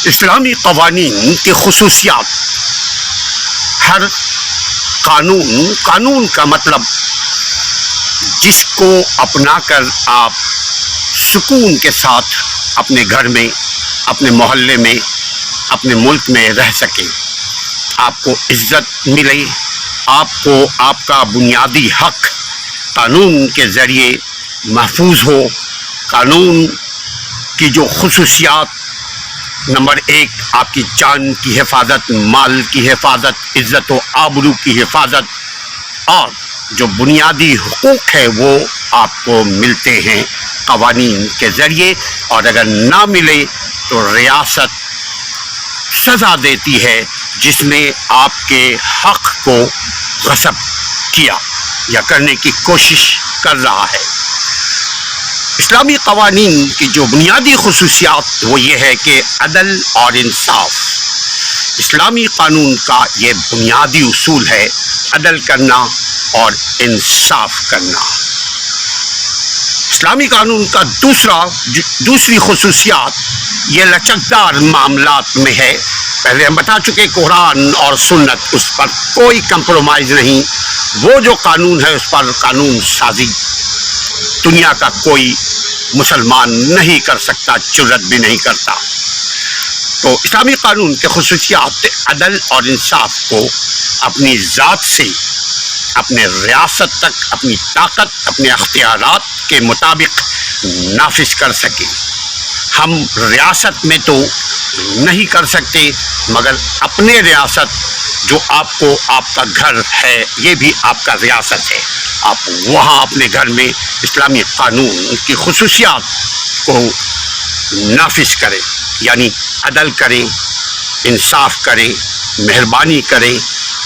اسلامی قوانین کی خصوصیات. ہر قانون کا مطلب جس کو اپنا کر آپ سکون کے ساتھ اپنے گھر میں، اپنے محلے میں، اپنے ملک میں رہ سکیں، آپ کو عزت ملے، آپ کو آپ کا بنیادی حق قانون کے ذریعے محفوظ ہو. قانون کی جو خصوصیات: نمبر 1، آپ کی جان کی حفاظت، مال کی حفاظت، عزت و آبرو کی حفاظت، اور جو بنیادی حقوق ہے وہ آپ کو ملتے ہیں قوانین کے ذریعے. اور اگر نہ ملے تو ریاست سزا دیتی ہے جس میں آپ کے حق کو غصب کیا یا کرنے کی کوشش کر رہا ہے. اسلامی قوانین کی جو بنیادی خصوصیات وہ یہ ہے کہ عدل اور انصاف. اسلامی قانون کا یہ بنیادی اصول ہے، عدل کرنا اور انصاف کرنا. اسلامی قانون کا دوسری خصوصیات یہ لچکدار معاملات میں ہے. پہلے ہم بتا چکے قرآن اور سنت، اس پر کوئی کمپرومائز نہیں. وہ جو قانون ہے اس پر قانون سازی دنیا کا کوئی مسلمان نہیں کر سکتا، جرات بھی نہیں کرتا. تو اسلامی قانون کے خصوصیات عدل اور انصاف کو اپنی ذات سے اپنے ریاست تک اپنی طاقت، اپنے اختیارات کے مطابق نافذ کر سکے. ہم ریاست میں تو نہیں کر سکتے، مگر اپنے ریاست جو آپ کو، آپ کا گھر ہے یہ بھی آپ کا ریاست ہے، آپ وہاں اپنے گھر میں اسلامی قانون کی خصوصیات کو نافذ کریں، یعنی عدل کریں، انصاف کریں، مہربانی کریں،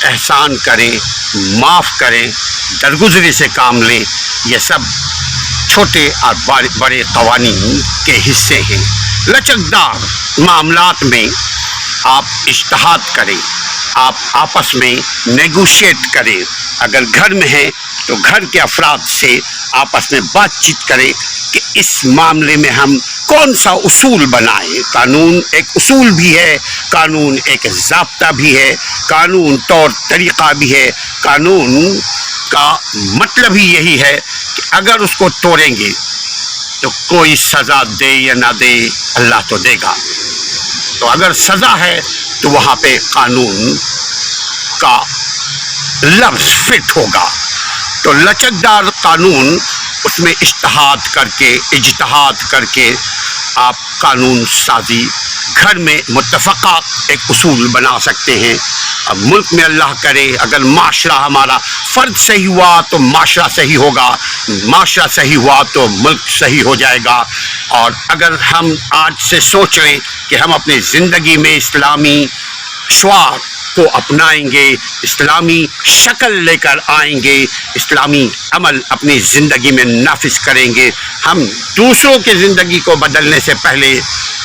احسان کریں، معاف کریں، درگزری سے کام لیں. یہ سب چھوٹے اور بڑے قوانین کے حصے ہیں. لچکدار معاملات میں آپ اجتہاد کریں، آپ آپس میں نیگوشیٹ کریں. اگر گھر میں ہیں تو گھر کے افراد سے آپس میں بات چیت کریں کہ اس معاملے میں ہم کون سا اصول بنائیں. قانون ایک اصول بھی ہے، قانون ایک ضابطہ بھی ہے، قانون طور طریقہ بھی ہے. قانون کا مطلب ہی یہی ہے کہ اگر اس کو توڑیں گے تو کوئی سزا دے یا نہ دے اللہ تو دے گا. تو اگر سزا ہے تو وہاں پہ قانون کا لفظ فٹ ہوگا. تو لچکدار قانون، اس میں اجتہاد کر کے آپ قانون سازی گھر میں متفقہ ایک اصول بنا سکتے ہیں. اب ملک میں اللہ کرے اگر معاشرہ ہمارا فرد صحیح ہوا تو معاشرہ صحیح ہوگا، معاشرہ صحیح ہوا تو ملک صحیح ہو جائے گا. اور اگر ہم آج سے سوچ لیں کہ ہم اپنی زندگی میں اسلامی شعار کو اپنائیں گے، اسلامی شکل لے کر آئیں گے، اسلامی عمل اپنی زندگی میں نافذ کریں گے، ہم دوسروں کی زندگی کو بدلنے سے پہلے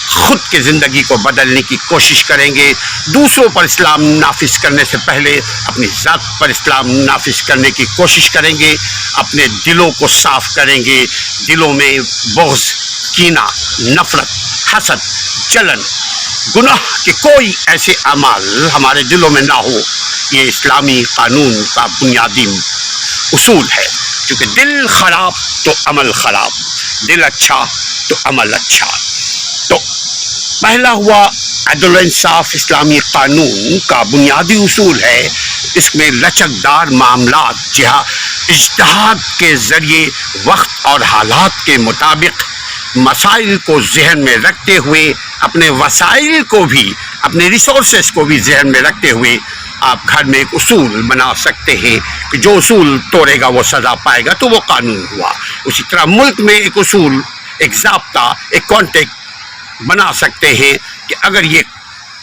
خود کی زندگی کو بدلنے کی کوشش کریں گے. دوسروں پر اسلام نافذ کرنے سے پہلے اپنی ذات پر اسلام نافذ کرنے کی کوشش کریں گے. اپنے دلوں کو صاف کریں گے، دلوں میں بغض، کینہ، نفرت، حسد، جلن، گناہ کے کوئی ایسے اعمال ہمارے دلوں میں نہ ہو. یہ اسلامی قانون کا بنیادی اصول ہے. کیونکہ دل خراب تو عمل خراب، دل اچھا تو عمل اچھا. تو پہلا ہوا عدل و انصاف اسلامی قانون کا بنیادی اصول ہے. اس میں لچکدار معاملات جہاں اجتہاد کے ذریعے وقت اور حالات کے مطابق مسائل کو ذہن میں رکھتے ہوئے، اپنے وسائل کو بھی، اپنے ریسورسز کو بھی ذہن میں رکھتے ہوئے آپ گھر میں ایک اصول بنا سکتے ہیں کہ جو اصول توڑے گا وہ سزا پائے گا، تو وہ قانون ہوا. اسی طرح ملک میں ایک اصول، ایک ضابطہ، ایک کانٹیکٹ بنا سکتے ہیں کہ اگر یہ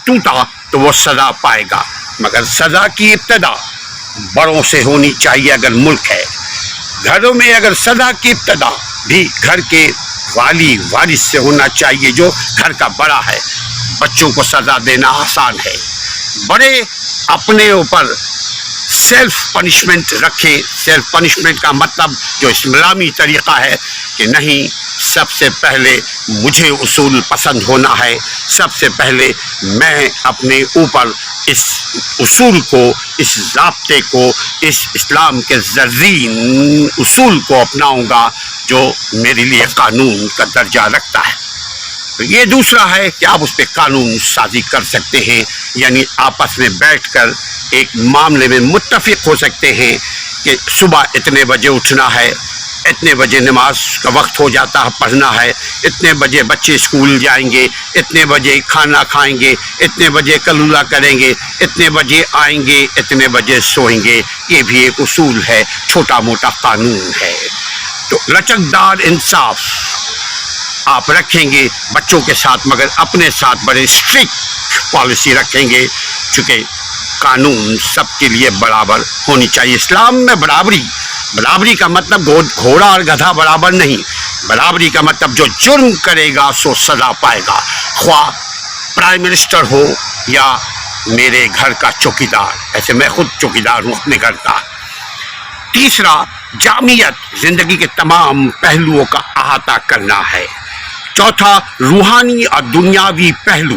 ٹوٹا تو وہ سزا پائے گا. مگر سزا کی ابتدا بڑوں سے ہونی چاہیے. اگر ملک ہے، گھروں میں اگر سزا کی ابتدا بھی گھر کے والی وارث سے ہونا چاہیے جو گھر کا بڑا ہے. بچوں کو سزا دینا آسان ہے، بڑے اپنے اوپر سیلف پنشمنٹ رکھیں. سیلف پنشمنٹ کا مطلب جو اسلامی طریقہ ہے کہ نہیں، سب سے پہلے مجھے اصول پسند ہونا ہے. سب سے پہلے میں اپنے اوپر اس اصول کو، اس ضابطے کو، اس اسلام کے زرین اصول کو اپناؤں گا جو میرے لیے قانون کا درجہ رکھتا ہے. یہ دوسرا ہے کہ آپ اس پہ قانون سازی کر سکتے ہیں، یعنی آپس میں بیٹھ کر ایک معاملے میں متفق ہو سکتے ہیں کہ صبح اتنے بجے اٹھنا ہے، اتنے بجے نماز کا وقت ہو جاتا ہے، پڑھنا ہے، اتنے بجے بچے اسکول جائیں گے، اتنے بجے کھانا کھائیں گے، اتنے بجے قلولہ کریں گے، اتنے بجے آئیں گے، اتنے بجے سوئیں گے. یہ بھی ایک اصول ہے، چھوٹا موٹا قانون ہے. تو لچکدار انصاف آپ رکھیں گے بچوں کے ساتھ، مگر اپنے ساتھ بڑے اسٹرکٹ پالیسی رکھیں گے، چونکہ قانون سب کے لیے برابر ہونی چاہیے. اسلام میں برابری کا مطلب گھوڑا اور گدھا برابر نہیں. برابری کا مطلب جو جرم کرے گا سو سزا پائے گا، خواہ پرائم منسٹر ہو یا میرے گھر کا چوکیدار. ایسے میں خود چوکیدار ہوں اپنے گھر کا. تیسرا، جامعیت، زندگی کے تمام پہلوؤں کا احاطہ کرنا ہے. چوتھا، روحانی اور دنیاوی پہلو.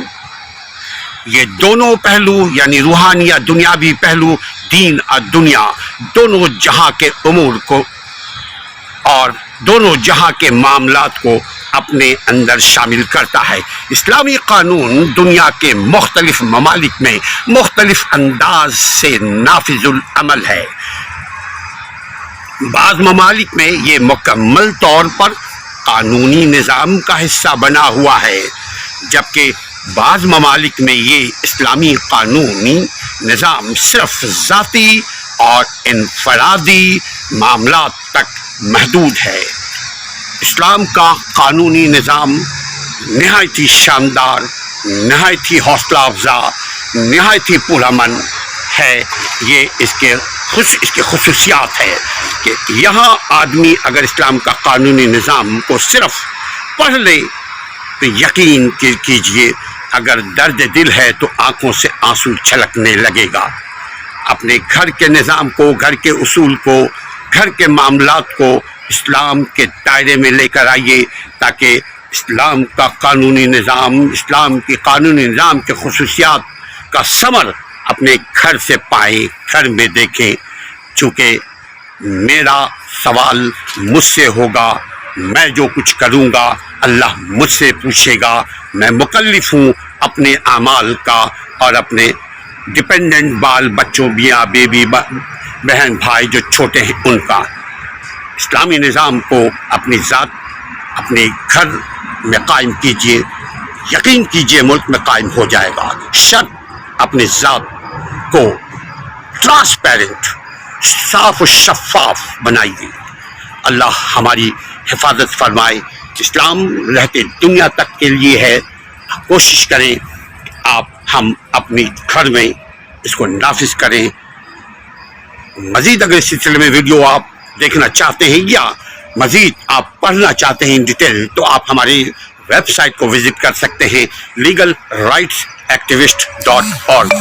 یہ دونوں پہلو یعنی روحانی اور دنیاوی پہلو، دین اور دنیا، دونوں جہاں کے امور کو اور دونوں جہاں کے معاملات کو اپنے اندر شامل کرتا ہے. اسلامی قانون دنیا کے مختلف ممالک میں مختلف انداز سے نافذ العمل ہے. بعض ممالک میں یہ مکمل طور پر قانونی نظام کا حصہ بنا ہوا ہے، جبکہ بعض ممالک میں یہ اسلامی قانونی نظام صرف ذاتی اور انفرادی معاملات تک محدود ہے. اسلام کا قانونی نظام نہایت ہی شاندار، نہایت ہی حوصلہ افزا، نہایت ہی پرامن ہے. یہ اس کے خصوصیات ہے کہ یہاں آدمی اگر اسلام کا قانونی نظام کو صرف پڑھ لے تو یقین کیجئے اگر درد دل ہے تو آنکھوں سے آنسو چھلکنے لگے گا. اپنے گھر کے نظام کو، گھر کے اصول کو، گھر کے معاملات کو اسلام کے دائرے میں لے کر آئیے تاکہ اسلام کا قانونی نظام، اسلام کی قانونی نظام کے خصوصیات کا ثمر اپنے گھر سے پائیں، گھر میں دیکھیں. چونکہ میرا سوال مجھ سے ہوگا، میں جو کچھ کروں گا اللہ مجھ سے پوچھے گا. میں مکلف ہوں اپنے اعمال کا اور اپنے ڈپینڈنٹ بال بچوں، میاں بیوی، بہن بھائی جو چھوٹے ہیں ان کا. اسلامی نظام کو اپنی ذات، اپنے گھر میں قائم کیجئے. یقین کیجئے ملک میں قائم ہو جائے گا. شرط اپنی ذات کو ٹرانسپیرنٹ، صاف و شفاف بنائیے. اللہ ہماری حفاظت فرمائے. اسلام رہتے دنیا تک کے لیے ہے. کوشش کریں ہم اپنی گھر میں اس کو نافذ کریں. مزید اگر اس سلسلے میں ویڈیو آپ دیکھنا چاہتے ہیں یا مزید آپ پڑھنا چاہتے ہیں ان ڈیٹیل تو آپ ہماری ویب سائٹ کو وزٹ کر سکتے ہیں legalrightsactivist.org.